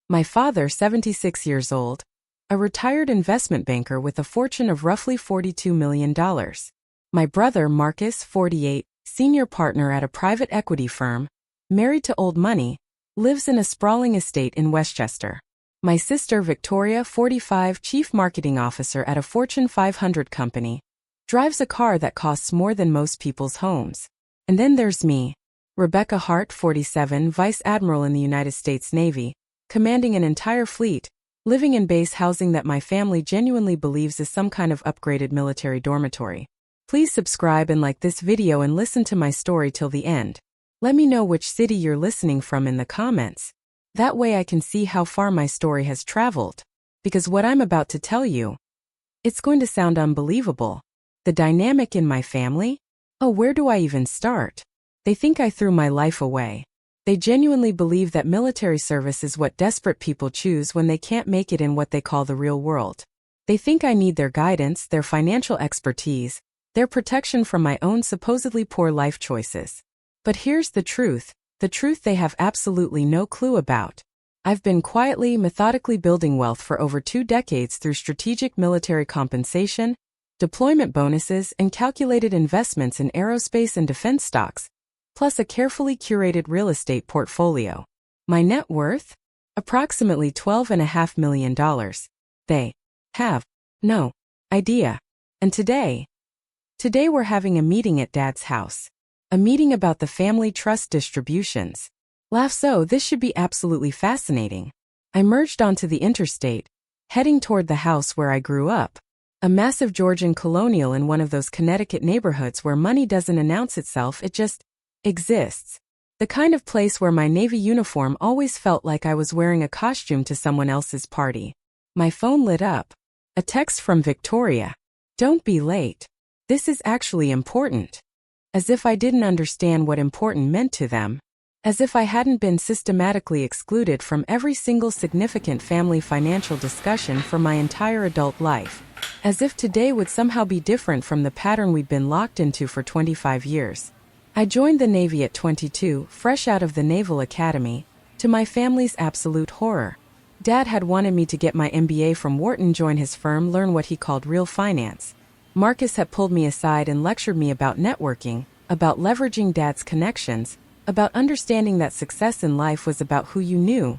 My father, 76 years old, a retired investment banker with a fortune of roughly $42 million. My brother, Marcus, 48, senior partner at a private equity firm, married to old money, lives in a sprawling estate in Westchester. My sister, Victoria, 45, chief marketing officer at a Fortune 500 company, drives a car that costs more than most people's homes. And then there's me, Rebecca Hart, 47, vice admiral in the United States Navy, commanding an entire fleet, living in base housing that my family genuinely believes is some kind of upgraded military dormitory. Please subscribe and like this video and listen to my story till the end. Let me know which city you're listening from in the comments. That way I can see how far my story has traveled. Because what I'm about to tell you, it's going to sound unbelievable. The dynamic in my family? Oh, where do I even start? They think I threw my life away. They genuinely believe that military service is what desperate people choose when they can't make it in what they call the real world. They think I need their guidance, their financial expertise, their protection from my own supposedly poor life choices. But here's the truth they have absolutely no clue about. I've been quietly, methodically building wealth for over 2 decades through strategic military compensation, deployment bonuses, and calculated investments in aerospace and defense stocks, plus a carefully curated real estate portfolio. My net worth? Approximately $12.5 million. They have no idea. And today we're having a meeting at Dad's house. A meeting about the family trust distributions. So this should be absolutely fascinating. I merged onto the interstate, heading toward the house where I grew up. A massive Georgian colonial in one of those Connecticut neighborhoods where money doesn't announce itself, it just exists. The kind of place where my Navy uniform always felt like I was wearing a costume to someone else's party. My phone lit up. A text from Victoria. Don't be late. This is actually important. As if I didn't understand what important meant to them. As if I hadn't been systematically excluded from every single significant family financial discussion for my entire adult life. As if today would somehow be different from the pattern we'd been locked into for 25 years. I joined the Navy at 22, fresh out of the Naval Academy, to my family's absolute horror. Dad had wanted me to get my MBA from Wharton, join his firm, learn what he called real finance. Marcus had pulled me aside and lectured me about networking, about leveraging Dad's connections, about understanding that success in life was about who you knew,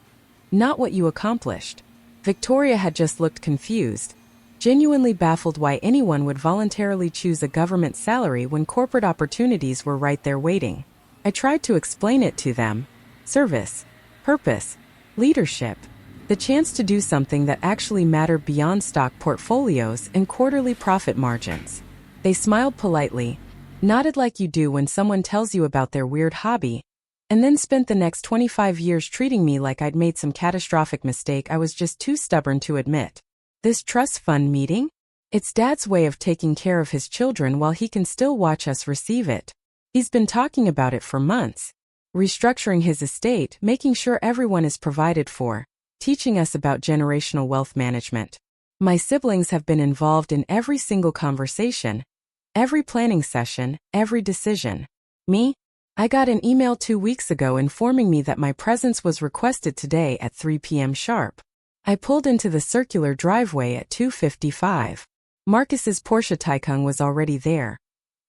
not what you accomplished. Victoria had just looked confused, genuinely baffled why anyone would voluntarily choose a government salary when corporate opportunities were right there waiting. I tried to explain it to them. Service, purpose, leadership. The chance to do something that actually mattered beyond stock portfolios and quarterly profit margins. They smiled politely, nodded like you do when someone tells you about their weird hobby, and then spent the next 25 years treating me like I'd made some catastrophic mistake I was just too stubborn to admit. This trust fund meeting? It's Dad's way of taking care of his children while he can still watch us receive it. He's been talking about it for months. Restructuring his estate, making sure everyone is provided for, teaching us about generational wealth management. My siblings have been involved in every single conversation, every planning session, every decision. Me? I got an email 2 weeks ago informing me that my presence was requested today at 3 p.m. sharp. I pulled into the circular driveway at 2:55. Marcus's Porsche Taycan was already there,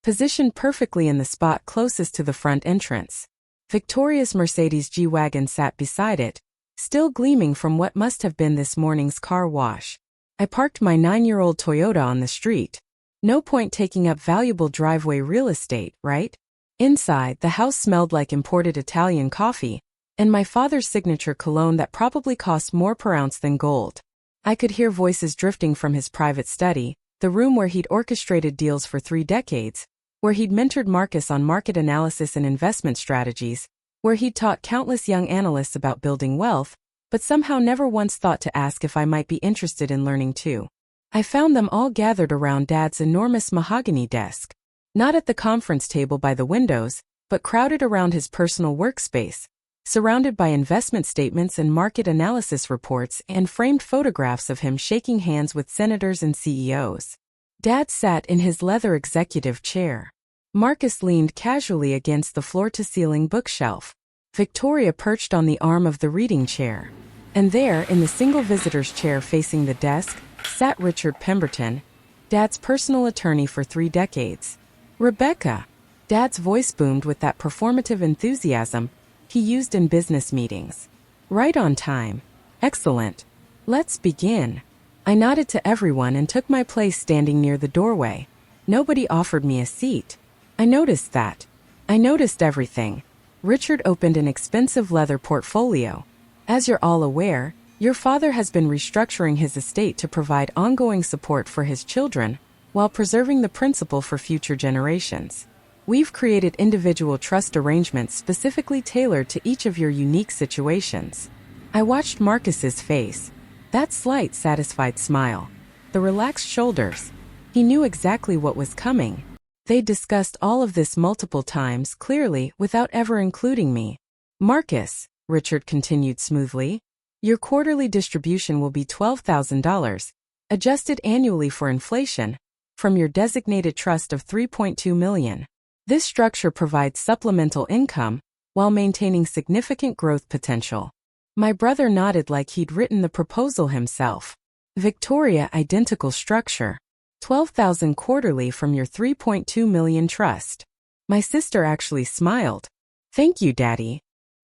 positioned perfectly in the spot closest to the front entrance. Victoria's Mercedes G-Wagon sat beside it, still gleaming from what must have been this morning's car wash. I parked my 9-year-old Toyota on the street. No point taking up valuable driveway real estate, right? Inside, the house smelled like imported Italian coffee, and my father's signature cologne that probably cost more per ounce than gold. I could hear voices drifting from his private study, the room where he'd orchestrated deals for 3 decades, where he'd mentored Marcus on market analysis and investment strategies, where he'd taught countless young analysts about building wealth, but somehow never once thought to ask if I might be interested in learning too. I found them all gathered around Dad's enormous mahogany desk. Not at the conference table by the windows, but crowded around his personal workspace, surrounded by investment statements and market analysis reports and framed photographs of him shaking hands with senators and CEOs. Dad sat in his leather executive chair. Marcus leaned casually against the floor-to-ceiling bookshelf. Victoria perched on the arm of the reading chair. And there, in the single visitor's chair facing the desk, sat Richard Pemberton, Dad's personal attorney for 3 decades. Rebecca! Dad's voice boomed with that performative enthusiasm he used in business meetings. Right on time. Excellent. Let's begin. I nodded to everyone and took my place standing near the doorway. Nobody offered me a seat. I noticed that. I noticed everything. Richard opened an expensive leather portfolio. As you're all aware, your father has been restructuring his estate to provide ongoing support for his children while preserving the principal for future generations. We've created individual trust arrangements specifically tailored to each of your unique situations. I watched Marcus's face. That slight, satisfied smile. The relaxed shoulders. He knew exactly what was coming. They discussed all of this multiple times clearly without ever including me. Marcus, Richard continued smoothly, your quarterly distribution will be $12,000, adjusted annually for inflation, from your designated trust of $3.2 million. This structure provides supplemental income while maintaining significant growth potential. My brother nodded like he'd written the proposal himself. Victoria, identical structure. $12,000 quarterly from your $3.2 million trust. My sister actually smiled. Thank you, Daddy.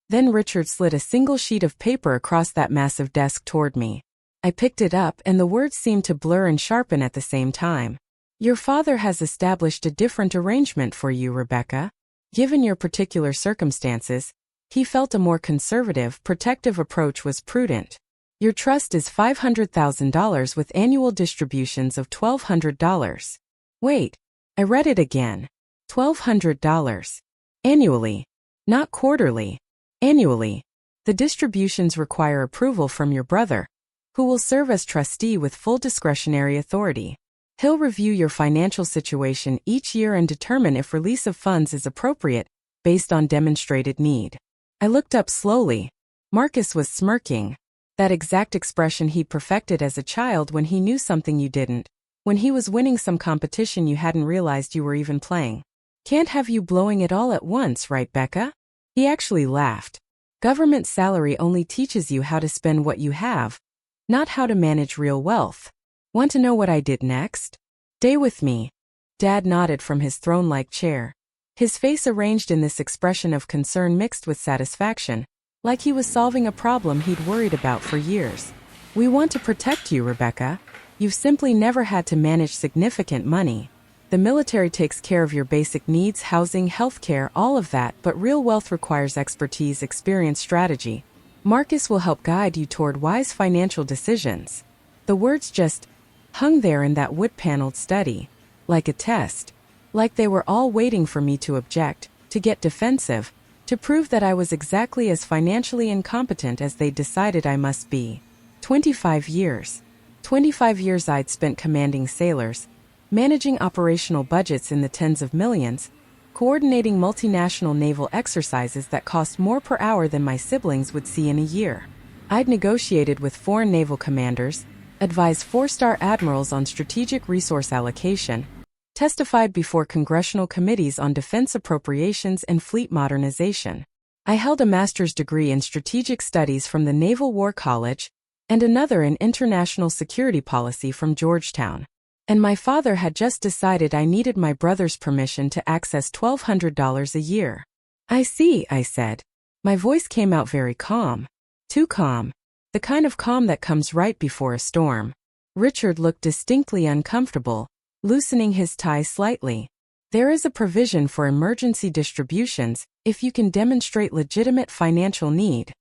Then Richard slid a single sheet of paper across that massive desk toward me. I picked it up and the words seemed to blur and sharpen at the same time. Your father has established a different arrangement for you, Rebecca. Given your particular circumstances, he felt a more conservative, protective approach was prudent. Your trust is $500,000 with annual distributions of $1,200. Wait, I read it again. $1,200. Annually. Not quarterly. Annually. The distributions require approval from your brother, who will serve as trustee with full discretionary authority. He'll review your financial situation each year and determine if release of funds is appropriate, based on demonstrated need. I looked up slowly. Marcus was smirking. That exact expression he perfected as a child when he knew something you didn't, when he was winning some competition you hadn't realized you were even playing. Can't have you blowing it all at once, right, Becca? He actually laughed. Government salary only teaches you how to spend what you have, not how to manage real wealth. Want to know what I did next? Stay with me. Dad nodded from his throne-like chair. His face arranged in this expression of concern mixed with satisfaction, like he was solving a problem he'd worried about for years. We want to protect you, Rebecca. You've simply never had to manage significant money. The military takes care of your basic needs, housing, healthcare, all of that, but real wealth requires expertise, experience, strategy. Marcus will help guide you toward wise financial decisions. The words just hung there in that wood-paneled study, like a test, like they were all waiting for me to object, to get defensive, to prove that I was exactly as financially incompetent as they decided I must be. 25 years. 25 years I'd spent commanding sailors, managing operational budgets in the tens of millions, coordinating multinational naval exercises that cost more per hour than my siblings would see in a year. I'd negotiated with foreign naval commanders, advised 4-star admirals on strategic resource allocation, testified before congressional committees on defense appropriations and fleet modernization. I held a master's degree in strategic studies from the Naval War College and another in international security policy from Georgetown. And my father had just decided I needed my brother's permission to access $1,200 a year. I see, I said. My voice came out very calm. Too calm. The kind of calm that comes right before a storm. Richard looked distinctly uncomfortable, loosening his tie slightly. There is a provision for emergency distributions if you can demonstrate legitimate financial need.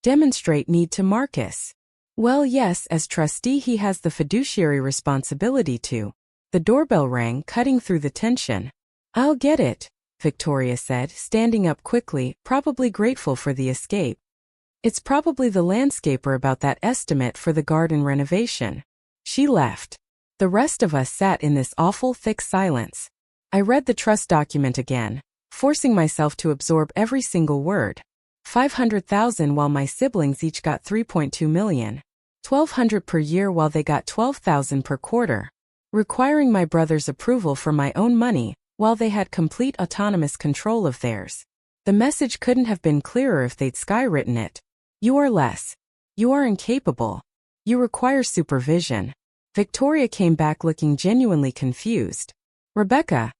Demonstrate need to Marcus. Well, yes, as trustee he has the fiduciary responsibility to. The doorbell rang, cutting through the tension. I'll get it, Victoria said, standing up quickly, probably grateful for the escape. It's probably the landscaper about that estimate for the garden renovation. She left. The rest of us sat in this awful thick silence. I read the trust document again, forcing myself to absorb every single word. $500,000 while my siblings each got $3.2 million. $1,200 per year while they got $12,000 per quarter. Requiring my brother's approval for my own money while they had complete autonomous control of theirs. The message couldn't have been clearer if they'd skywritten it. You are less. You are incapable. You require supervision. Victoria came back looking genuinely confused. Rebecca,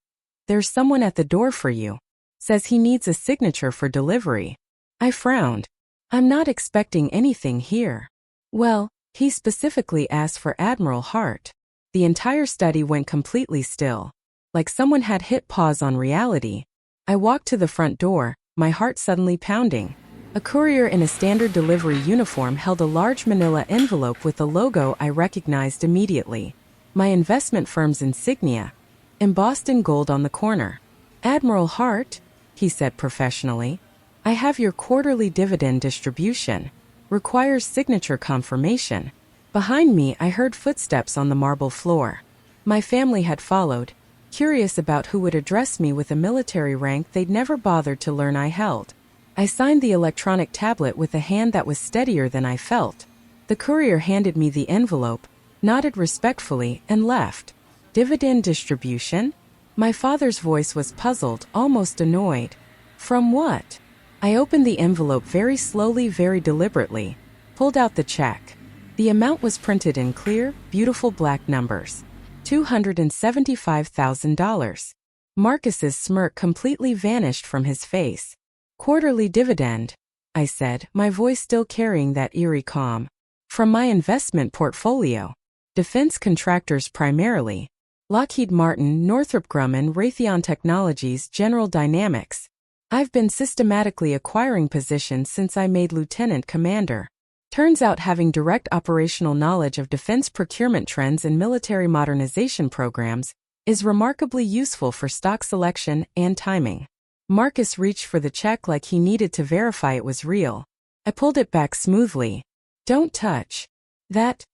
there's someone at the door for you. Says he needs a signature for delivery. I frowned. I'm not expecting anything here. Well, he specifically asked for Admiral Hart. The entire study went completely still. Like someone had hit pause on reality. I walked to the front door, my heart suddenly pounding. A courier in a standard delivery uniform held a large manila envelope with a logo I recognized immediately. My investment firm's insignia, embossed in gold on the corner. Admiral Hart, he said professionally, I have your quarterly dividend distribution. Requires signature confirmation. Behind me, I heard footsteps on the marble floor. My family had followed, curious about who would address me with a military rank they'd never bothered to learn I held. I signed the electronic tablet with a hand that was steadier than I felt. The courier handed me the envelope, nodded respectfully, and left. Dividend distribution? My father's voice was puzzled, almost annoyed. From what? I opened the envelope very slowly, very deliberately, pulled out the check. The amount was printed in clear, beautiful black numbers. $275,000. Marcus's smirk completely vanished from his face. Quarterly dividend, I said, my voice still carrying that eerie calm. From my investment portfolio. Defense contractors primarily. Lockheed Martin, Northrop Grumman, Raytheon Technologies, General Dynamics. I've been systematically acquiring positions since I made lieutenant commander. Turns out having direct operational knowledge of defense procurement trends and military modernization programs is remarkably useful for stock selection and timing. Marcus reached for the check like he needed to verify it was real. I pulled it back smoothly. Don't touch. That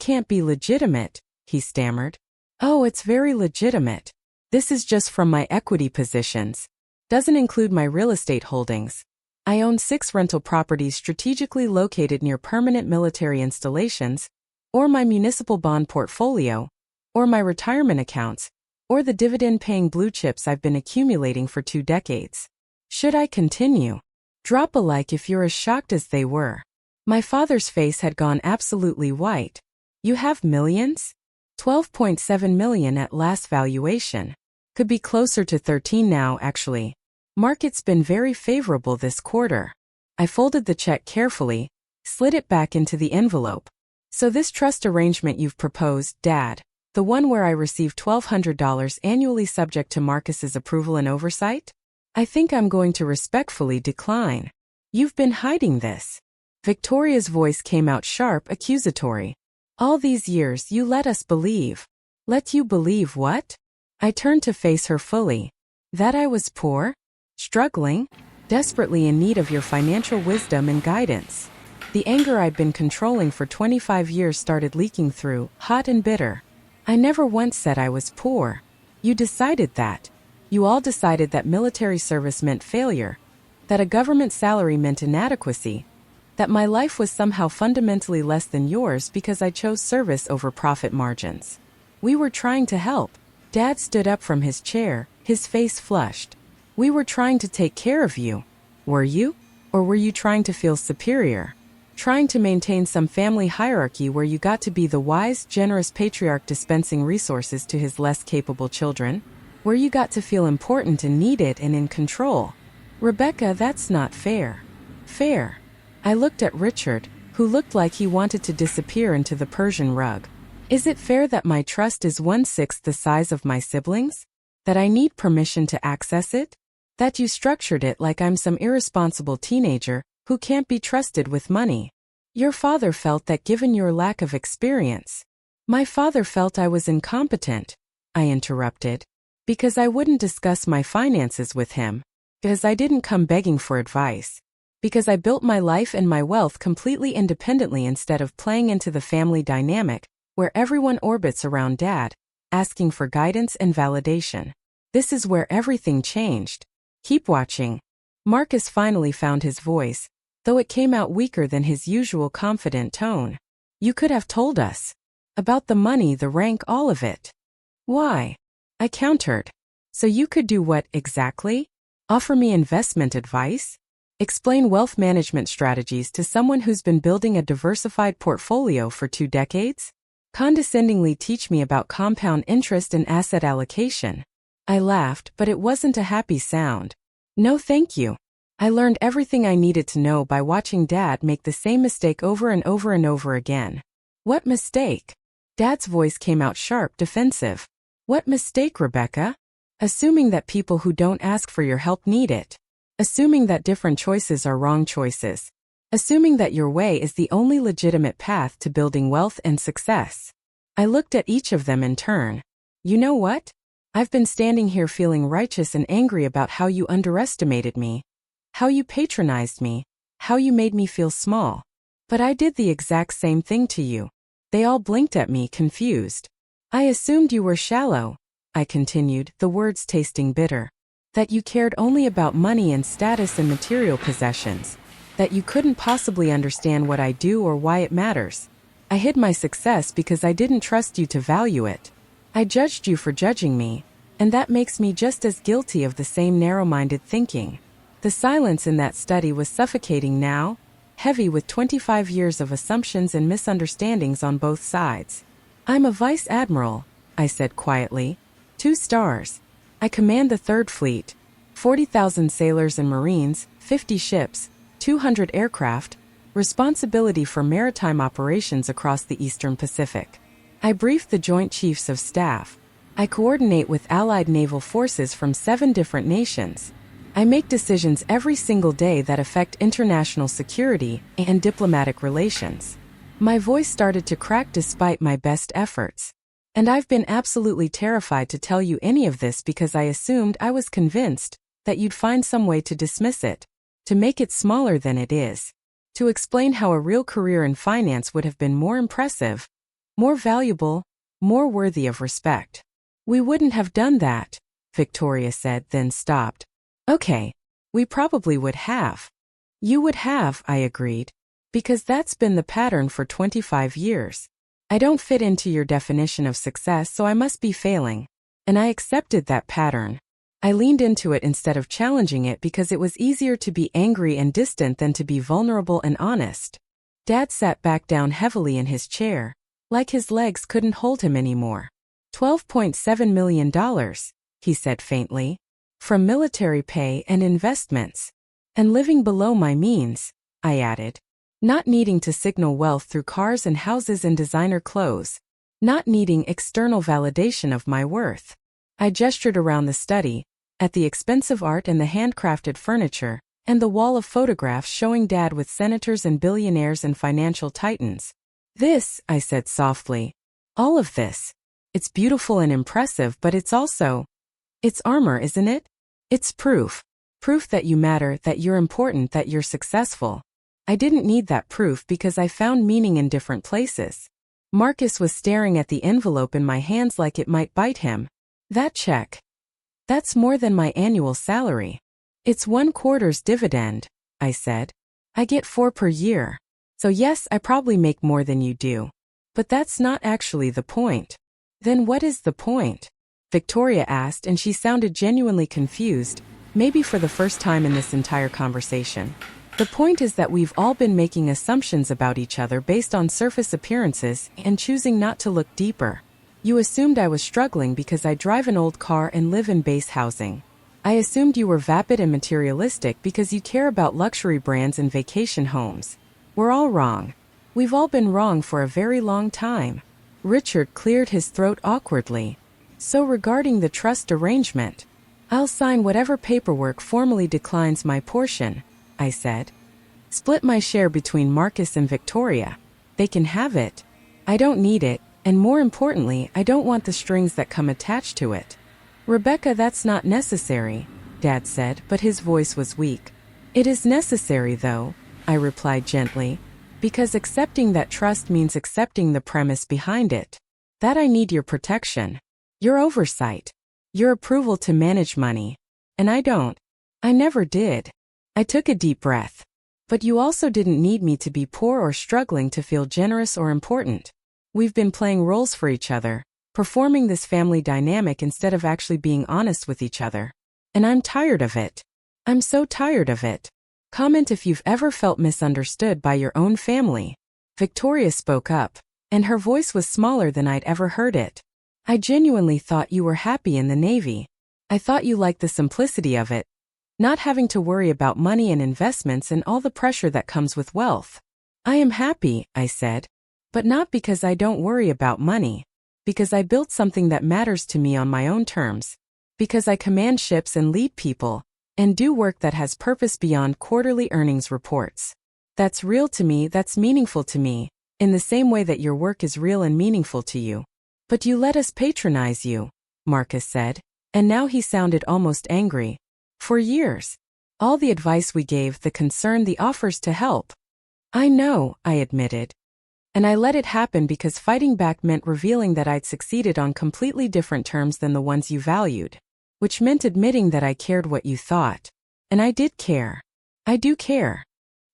can't be legitimate, he stammered. Oh, it's very legitimate. This is just from my equity positions. Doesn't include my real estate holdings. I own 6 rental properties strategically located near permanent military installations, or my municipal bond portfolio, or my retirement accounts, or the dividend-paying blue chips I've been accumulating for 2 decades. Should I continue? Drop a like if you're as shocked as they were. My father's face had gone absolutely white. You have millions? 12.7 million at last valuation. Could be closer to 13 now, actually. Market's been very favorable this quarter. I folded the check carefully, slid it back into the envelope. So this trust arrangement you've proposed, Dad, the one where I receive $1,200 annually subject to Marcus's approval and oversight? I think I'm going to respectfully decline. You've been hiding this. Victoria's voice came out sharp, accusatory. All these years you let us believe. Let you believe what? I turned to face her fully. That I was poor? Struggling? Desperately in need of your financial wisdom and guidance. The anger I'd been controlling for 25 years started leaking through, hot and bitter. I never once said I was poor. You decided that. You all decided that military service meant failure, that a government salary meant inadequacy, that my life was somehow fundamentally less than yours because I chose service over profit margins. We were trying to help. Dad stood up from his chair, his face flushed. We were trying to take care of you. Were you? Or were you trying to feel superior? Trying to maintain some family hierarchy where you got to be the wise, generous patriarch dispensing resources to his less capable children? Where you got to feel important and needed and in control? Rebecca, that's not fair. Fair. I looked at Richard, who looked like he wanted to disappear into the Persian rug. Is it fair that my trust is 1/6 the size of my siblings? That I need permission to access it? That you structured it like I'm some irresponsible teenager who can't be trusted with money? Your father felt that given your lack of experience. My father felt I was incompetent, I interrupted. Because I wouldn't discuss my finances with him. Because I didn't come begging for advice. Because I built my life and my wealth completely independently instead of playing into the family dynamic, where everyone orbits around Dad, asking for guidance and validation. This is where everything changed. Keep watching. Marcus finally found his voice, though it came out weaker than his usual confident tone. You could have told us. About the money, the rank, all of it. Why? I countered. So you could do what exactly? Offer me investment advice? Explain wealth management strategies to someone who's been building a diversified portfolio for 2 decades? Condescendingly teach me about compound interest and asset allocation. I laughed, but it wasn't a happy sound. No thank you. I learned everything I needed to know by watching Dad make the same mistake over and over and over again. What mistake? Dad's voice came out sharp, defensive. What mistake, Rebecca? Assuming that people who don't ask for your help need it. Assuming that different choices are wrong choices. Assuming that your way is the only legitimate path to building wealth and success. I looked at each of them in turn. You know what? I've been standing here feeling righteous and angry about how you underestimated me. How you patronized me. How you made me feel small. But I did the exact same thing to you. They all blinked at me, confused. I assumed you were shallow, I continued, the words tasting bitter. That you cared only about money and status and material possessions. That you couldn't possibly understand what I do or why it matters. I hid my success because I didn't trust you to value it. I judged you for judging me, and that makes me just as guilty of the same narrow-minded thinking. The silence in that study was suffocating now, heavy with 25 years of assumptions and misunderstandings on both sides. I'm a vice admiral, I said quietly. 2 stars. I command the 3rd Fleet. 40,000 sailors and Marines, 50 ships, 200 aircraft, responsibility for maritime operations across the Eastern Pacific. I brief the Joint Chiefs of Staff. I coordinate with allied naval forces from 7 different nations. I make decisions every single day that affect international security and diplomatic relations. My voice started to crack despite my best efforts. And I've been absolutely terrified to tell you any of this because I assumed, I was convinced, that you'd find some way to dismiss it, to make it smaller than it is, to explain how a real career in finance would have been more impressive, more valuable, more worthy of respect. We wouldn't have done that, Victoria said, then stopped. Okay, we probably would have. You would have, I agreed, because that's been the pattern for 25 years. I don't fit into your definition of success, so I must be failing. And I accepted that pattern. I leaned into it instead of challenging it because it was easier to be angry and distant than to be vulnerable and honest. Dad sat back down heavily in his chair, like his legs couldn't hold him anymore. $12.7 million, he said faintly. From military pay and investments. And living below my means, I added. Not needing to signal wealth through cars and houses and designer clothes. Not needing external validation of my worth. I gestured around the study, at the expensive art and the handcrafted furniture, and the wall of photographs showing Dad with senators and billionaires and financial titans. This, I said softly. All of this. It's beautiful and impressive, but it's also... It's armor, isn't it? It's proof. Proof that you matter, that you're important, that you're successful. I didn't need that proof because I found meaning in different places. Marcus was staring at the envelope in my hands like it might bite him. That check. That's more than my annual salary. It's 1/4 dividend, I said. I get 4 per year. So yes, I probably make more than you do. But that's not actually the point. Then what is the point? Victoria asked, and she sounded genuinely confused, maybe for the first time in this entire conversation. The point is that we've all been making assumptions about each other based on surface appearances and choosing not to look deeper. You assumed I was struggling because I drive an old car and live in base housing. I assumed you were vapid and materialistic because you care about luxury brands and vacation homes. We're all wrong. We've all been wrong for a very long time. Richard cleared his throat awkwardly. So regarding the trust arrangement, I'll sign whatever paperwork formally declines my portion, I said. Split my share between Marcus and Victoria. They can have it. I don't need it, and more importantly, I don't want the strings that come attached to it. Rebecca, that's not necessary, Dad said, but his voice was weak. It is necessary, though, I replied gently, because accepting that trust means accepting the premise behind it. That I need your protection, your oversight, your approval to manage money. And I don't. I never did. I took a deep breath. But you also didn't need me to be poor or struggling to feel generous or important. We've been playing roles for each other, performing this family dynamic instead of actually being honest with each other. And I'm tired of it. I'm so tired of it. Comment if you've ever felt misunderstood by your own family. Victoria spoke up, and her voice was smaller than I'd ever heard it. I genuinely thought you were happy in the Navy. I thought you liked the simplicity of it, not having to worry about money and investments and all the pressure that comes with wealth. I am happy, I said, but not because I don't worry about money, because I built something that matters to me on my own terms, because I command ships and lead people, and do work that has purpose beyond quarterly earnings reports. That's real to me, that's meaningful to me, in the same way that your work is real and meaningful to you. But you let us patronize you, Marcus said, and now he sounded almost angry. For years. All the advice we gave, the concern, the offers to help. I know, I admitted. And I let it happen because fighting back meant revealing that I'd succeeded on completely different terms than the ones you valued. Which meant admitting that I cared what you thought. And I did care. I do care.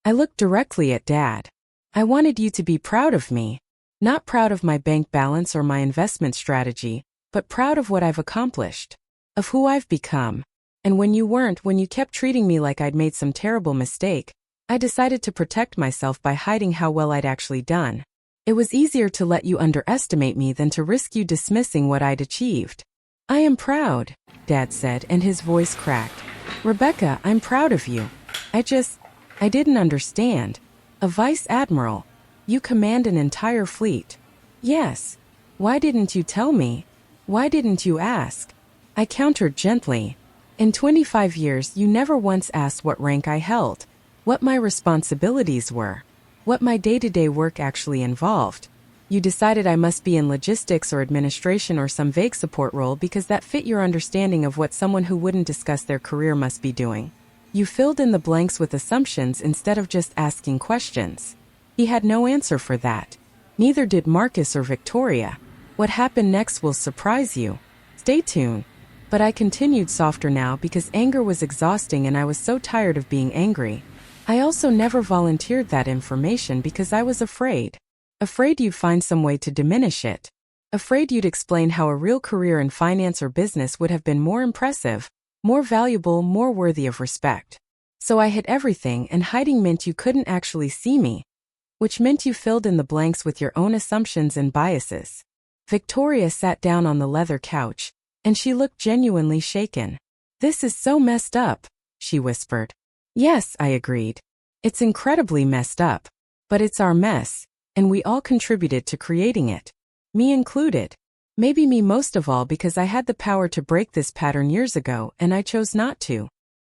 I looked directly at Dad. I wanted you to be proud of me. Not proud of my bank balance or my investment strategy, but proud of what I've accomplished. Of who I've become. And when you weren't, when you kept treating me like I'd made some terrible mistake, I decided to protect myself by hiding how well I'd actually done. It was easier to let you underestimate me than to risk you dismissing what I'd achieved. I am proud, Dad said, and his voice cracked. Rebecca, I'm proud of you. I didn't understand. A vice admiral. You command an entire fleet. Yes. Why didn't you tell me? Why didn't you ask? I countered gently. In 25 years, you never once asked what rank I held, what my responsibilities were, what my day-to-day work actually involved. You decided I must be in logistics or administration or some vague support role because that fit your understanding of what someone who wouldn't discuss their career must be doing. You filled in the blanks with assumptions instead of just asking questions. He had no answer for that. Neither did Marcus or Victoria. What happened next will surprise you. Stay tuned. But I continued softer now because anger was exhausting and I was so tired of being angry. I also never volunteered that information because I was afraid. Afraid you'd find some way to diminish it. Afraid you'd explain how a real career in finance or business would have been more impressive, more valuable, more worthy of respect. So I hid everything, and hiding meant you couldn't actually see me, which meant you filled in the blanks with your own assumptions and biases. Victoria sat down on the leather couch, and she looked genuinely shaken. This is so messed up, she whispered. Yes, I agreed. It's incredibly messed up. But it's our mess, and we all contributed to creating it. Me included. Maybe me most of all because I had the power to break this pattern years ago and I chose not to.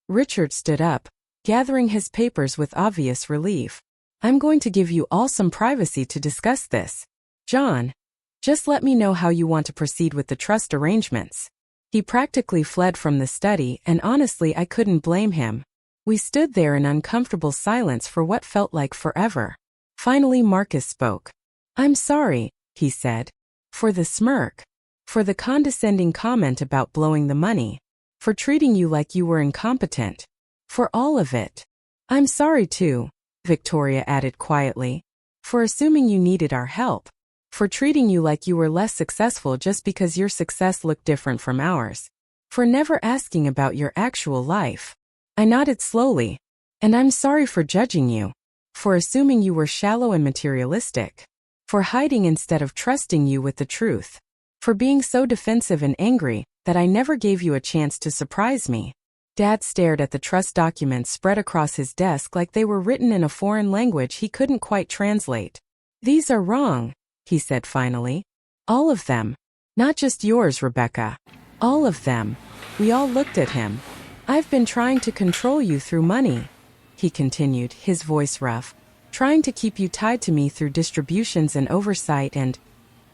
Richard stood up, gathering his papers with obvious relief. I'm going to give you all some privacy to discuss this. John, just let me know how you want to proceed with the trust arrangements. He practically fled from the study, and honestly I couldn't blame him. We stood there in uncomfortable silence for what felt like forever. Finally Marcus spoke. I'm sorry, he said. For the smirk. For the condescending comment about blowing the money. For treating you like you were incompetent. For all of it. I'm sorry too, Victoria added quietly. For assuming you needed our help. For treating you like you were less successful just because your success looked different from ours. For never asking about your actual life. I nodded slowly. And I'm sorry for judging you. For assuming you were shallow and materialistic. For hiding instead of trusting you with the truth. For being so defensive and angry that I never gave you a chance to surprise me. Dad stared at the trust documents spread across his desk like they were written in a foreign language he couldn't quite translate. These are wrong, he said finally. All of them. Not just yours, Rebecca. All of them. We all looked at him. I've been trying to control you through money, he continued, his voice rough. Trying to keep you tied to me through distributions and oversight and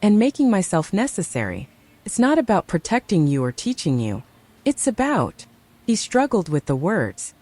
making myself necessary. It's not about protecting you or teaching you. It's about, he struggled with the words.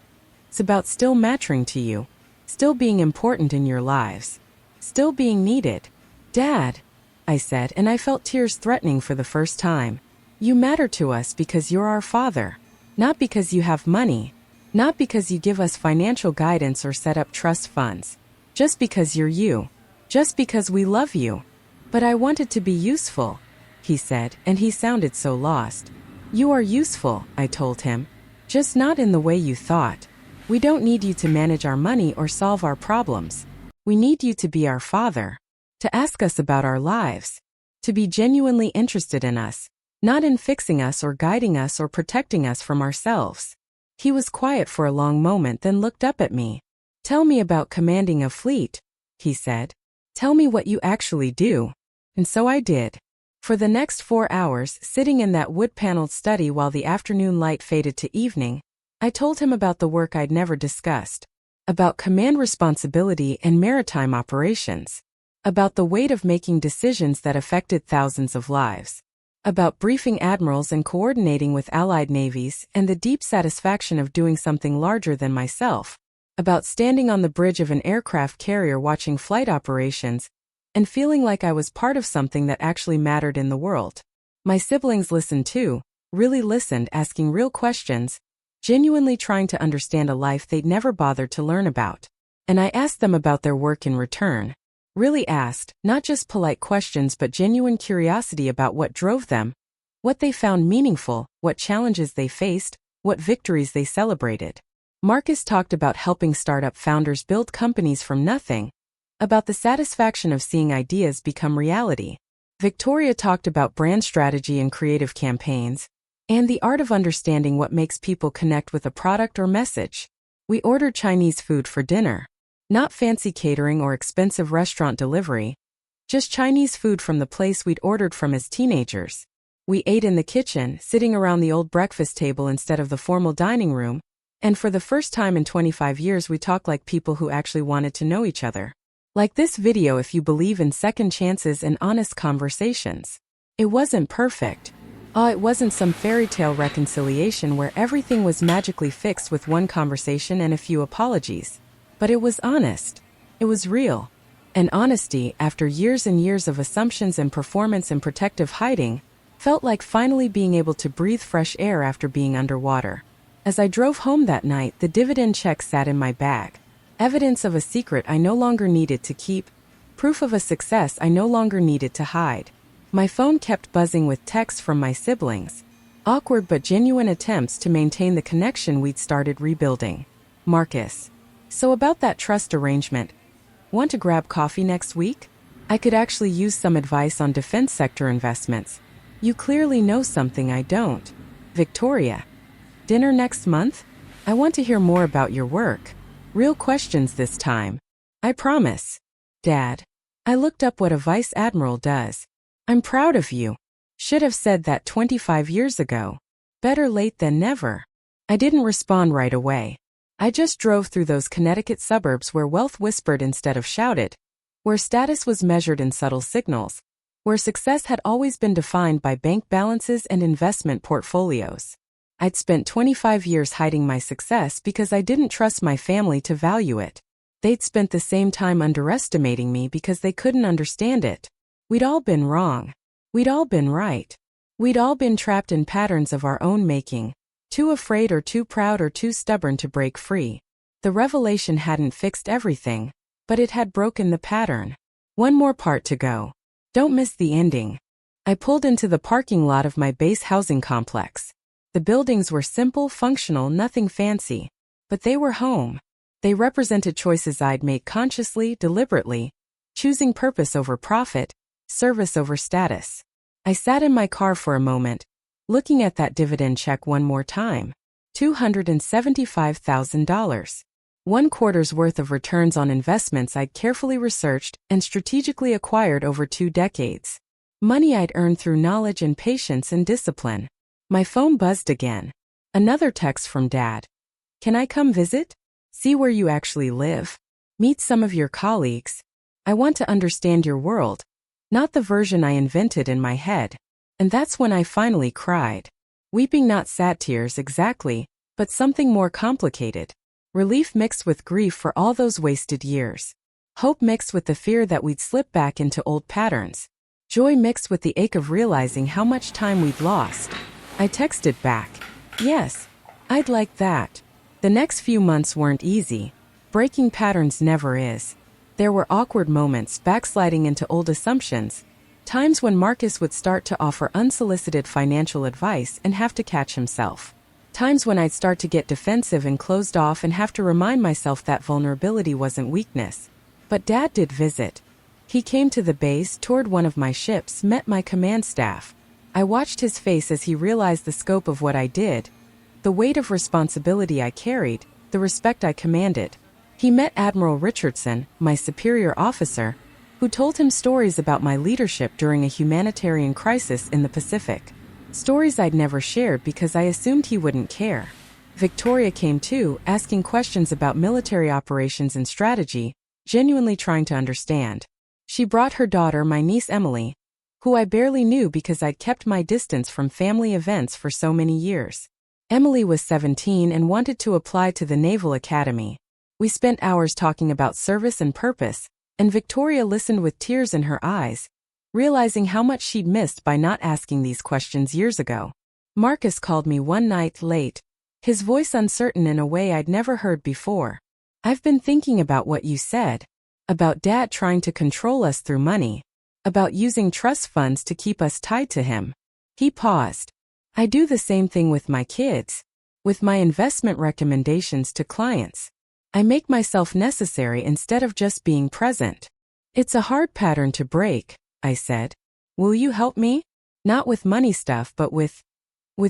It's about still mattering to you. Still being important in your lives. Still being needed. Dad, I said, and I felt tears threatening for the first time. You matter to us because you're our father. Not because you have money. Not because you give us financial guidance or set up trust funds. Just because you're you. Just because we love you. But I wanted to be useful, he said, and he sounded so lost. You are useful, I told him. Just not in the way you thought. We don't need you to manage our money or solve our problems. We need you to be our father, to ask us about our lives, to be genuinely interested in us, not in fixing us or guiding us or protecting us from ourselves." He was quiet for a long moment, then looked up at me. "Tell me about commanding a fleet," he said. "Tell me what you actually do." And so I did. For the next 4 hours, sitting in that wood-paneled study while the afternoon light faded to evening, I told him about the work I'd never discussed, about command responsibility and maritime operations, about the weight of making decisions that affected thousands of lives, about briefing admirals and coordinating with allied navies and the deep satisfaction of doing something larger than myself, about standing on the bridge of an aircraft carrier watching flight operations and feeling like I was part of something that actually mattered in the world. My siblings listened too, really listened, asking real questions, genuinely trying to understand a life they'd never bothered to learn about. And I asked them about their work in return. Really asked, not just polite questions but genuine curiosity about what drove them, what they found meaningful, what challenges they faced, what victories they celebrated. Marcus talked about helping startup founders build companies from nothing, about the satisfaction of seeing ideas become reality. Victoria talked about brand strategy and creative campaigns, and the art of understanding what makes people connect with a product or message. We ordered Chinese food for dinner. Not fancy catering or expensive restaurant delivery, just Chinese food from the place we'd ordered from as teenagers. We ate in the kitchen, sitting around the old breakfast table instead of the formal dining room, and for the first time in 25 years we talked like people who actually wanted to know each other. Like this video if you believe in second chances and honest conversations. It wasn't perfect. It wasn't some fairy tale reconciliation where everything was magically fixed with one conversation and a few apologies. But it was honest. It was real. And honesty, after years and years of assumptions and performance and protective hiding, felt like finally being able to breathe fresh air after being underwater. As I drove home that night, the dividend check sat in my bag. Evidence of a secret I no longer needed to keep, proof of a success I no longer needed to hide. My phone kept buzzing with texts from my siblings, awkward but genuine attempts to maintain the connection we'd started rebuilding. Marcus. So about that trust arrangement, want to grab coffee next week? I could actually use some advice on defense sector investments. You clearly know something I don't. Victoria. Dinner next month? I want to hear more about your work. Real questions this time. I promise. Dad. I looked up what a vice admiral does. I'm proud of you. Should have said that 25 years ago. Better late than never. I didn't respond right away. I just drove through those Connecticut suburbs where wealth whispered instead of shouted, where status was measured in subtle signals, where success had always been defined by bank balances and investment portfolios. I'd spent 25 years hiding my success because I didn't trust my family to value it. They'd spent the same time underestimating me because they couldn't understand it. We'd all been wrong. We'd all been right. We'd all been trapped in patterns of our own making, too afraid or too proud or too stubborn to break free. The revelation hadn't fixed everything, but it had broken the pattern. One more part to go. Don't miss the ending. I pulled into the parking lot of my base housing complex. The buildings were simple, functional, nothing fancy, but they were home. They represented choices I'd made consciously, deliberately, choosing purpose over profit, service over status. I sat in my car for a moment, looking at that dividend check one more time. $275,000. 1 quarter's worth of returns on investments I'd carefully researched and strategically acquired over 2 decades. Money I'd earned through knowledge and patience and discipline. My phone buzzed again. Another text from Dad. Can I come visit? See where you actually live? Meet some of your colleagues? I want to understand your world, not the version I invented in my head. And that's when I finally cried. Weeping, not sad tears exactly, but something more complicated. Relief mixed with grief for all those wasted years. Hope mixed with the fear that we'd slip back into old patterns. Joy mixed with the ache of realizing how much time we'd lost. I texted back. Yes, I'd like that. The next few months weren't easy. Breaking patterns never is. There were awkward moments, backsliding into old assumptions, times when Marcus would start to offer unsolicited financial advice and have to catch himself. Times when I'd start to get defensive and closed off and have to remind myself that vulnerability wasn't weakness. But Dad did visit. He came to the base, toured one of my ships, met my command staff. I watched his face as he realized the scope of what I did, the weight of responsibility I carried, the respect I commanded. He met Admiral Richardson, my superior officer, who told him stories about my leadership during a humanitarian crisis in the Pacific. Stories I'd never shared because I assumed he wouldn't care. Victoria came too, asking questions about military operations and strategy, genuinely trying to understand. She brought her daughter, my niece Emily, who I barely knew because I'd kept my distance from family events for so many years. Emily was 17 and wanted to apply to the Naval Academy. We spent hours talking about service and purpose, and Victoria listened with tears in her eyes, realizing how much she'd missed by not asking these questions years ago. Marcus called me one night late, his voice uncertain in a way I'd never heard before. "I've been thinking about what you said, about Dad trying to control us through money, about using trust funds to keep us tied to him." He paused. "I do the same thing with my kids, with my investment recommendations to clients. I make myself necessary instead of just being present. It's a hard pattern to break," I said. "Will you help me? Not with money stuff, but with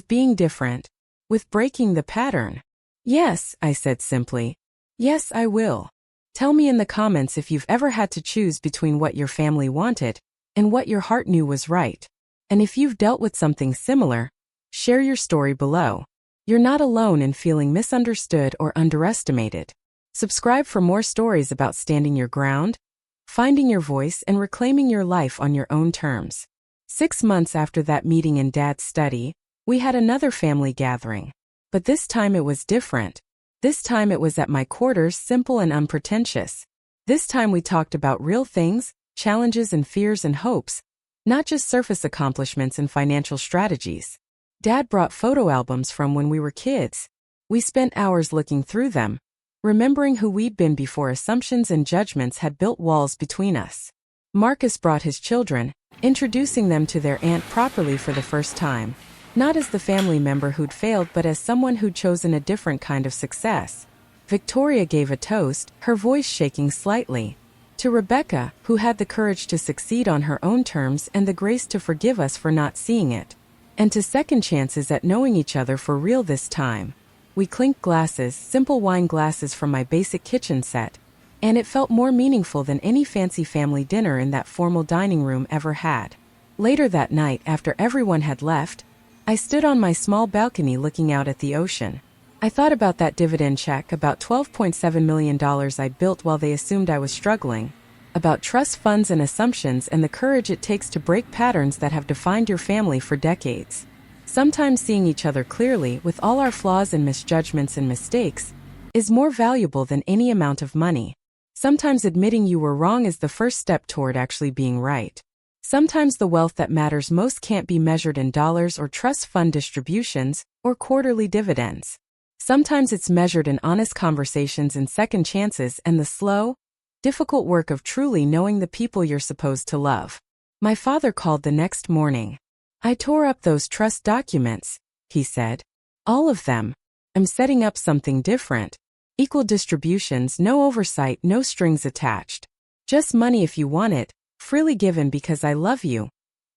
being different, with breaking the pattern." "Yes," I said simply. "Yes, I will." Tell me in the comments if you've ever had to choose between what your family wanted and what your heart knew was right. And if you've dealt with something similar, share your story below. You're not alone in feeling misunderstood or underestimated. Subscribe for more stories about standing your ground, finding your voice, and reclaiming your life on your own terms. 6 months after that meeting in Dad's study, we had another family gathering. But this time it was different. This time it was at my quarters, simple and unpretentious. This time we talked about real things, challenges and fears and hopes, not just surface accomplishments and financial strategies. Dad brought photo albums from when we were kids. We spent hours looking through them, remembering who we'd been before assumptions and judgments had built walls between us. Marcus brought his children, introducing them to their aunt properly for the first time. Not as the family member who'd failed, but as someone who'd chosen a different kind of success. Victoria gave a toast, her voice shaking slightly, to Rebecca, who had the courage to succeed on her own terms and the grace to forgive us for not seeing it. And to second chances at knowing each other for real this time. We clinked glasses, simple wine glasses from my basic kitchen set, and it felt more meaningful than any fancy family dinner in that formal dining room ever had. Later that night, after everyone had left, I stood on my small balcony looking out at the ocean. I thought about that dividend check, about $12.7 million I'd built while they assumed I was struggling, about trust funds and assumptions and the courage it takes to break patterns that have defined your family for decades. Sometimes seeing each other clearly, with all our flaws and misjudgments and mistakes, is more valuable than any amount of money. Sometimes admitting you were wrong is the first step toward actually being right. Sometimes the wealth that matters most can't be measured in dollars or trust fund distributions or quarterly dividends. Sometimes it's measured in honest conversations and second chances and the slow, difficult work of truly knowing the people you're supposed to love. My father called the next morning. "I tore up those trust documents," he said. "All of them. I'm setting up something different. Equal distributions, no oversight, no strings attached. Just money if you want it, freely given because I love you,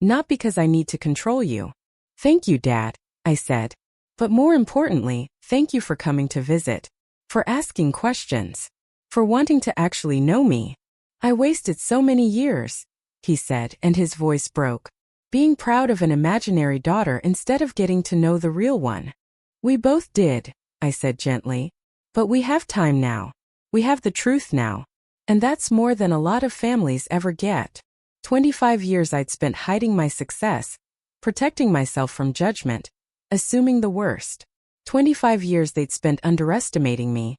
not because I need to control you." "Thank you, Dad," I said. "But more importantly, thank you for coming to visit, for asking questions, for wanting to actually know me. I wasted so many years," he said, and his voice broke, "being proud of an imaginary daughter instead of getting to know the real one." "We both did," I said gently. "But we have time now. We have the truth now. And that's more than a lot of families ever get." 25 years I'd spent hiding my success, protecting myself from judgment, assuming the worst. 25 years they'd spent underestimating me,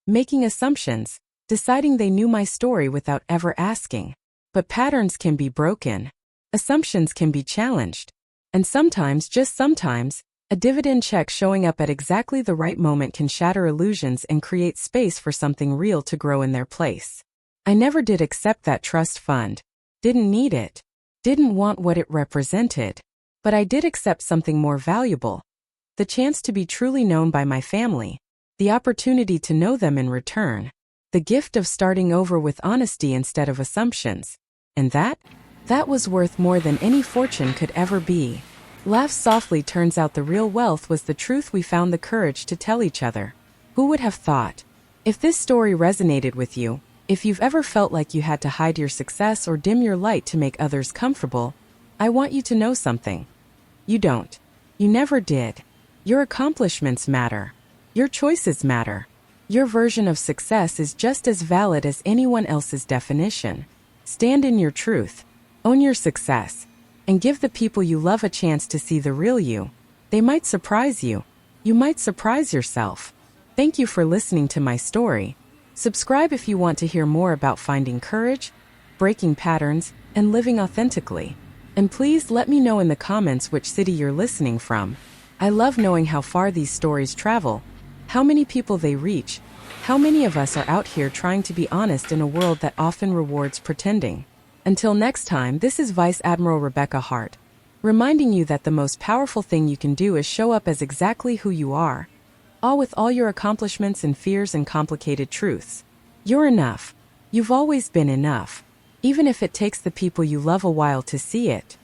making assumptions, deciding they knew my story without ever asking. But patterns can be broken. Assumptions can be challenged. And sometimes, just sometimes, a dividend check showing up at exactly the right moment can shatter illusions and create space for something real to grow in their place. I never did accept that trust fund. Didn't need it. Didn't want what it represented. But I did accept something more valuable. the chance to be truly known by my family, the opportunity to know them in return, the gift of starting over with honesty instead of assumptions. And that was worth more than any fortune could ever be. Laugh softly. Turns out the real wealth was the truth we found the courage to tell each other. Who would have thought? If this story resonated with you, if you've ever felt like you had to hide your success or dim your light to make others comfortable, I want you to know something. You don't. You never did. Your accomplishments matter. Your choices matter. Your version of success is just as valid as anyone else's definition. Stand in your truth. Own your success. And give the people you love a chance to see the real you. They might surprise you. You might surprise yourself. Thank you for listening to my story. Subscribe if you want to hear more about finding courage, breaking patterns, and living authentically. And please let me know in the comments which city you're listening from. I love knowing how far these stories travel, how many people they reach, how many of us are out here trying to be honest in a world that often rewards pretending. Until next time, this is Vice Admiral Rebecca Hart, reminding you that the most powerful thing you can do is show up as exactly who you are, all with all your accomplishments and fears and complicated truths. You're enough. You've always been enough, even if it takes the people you love a while to see it.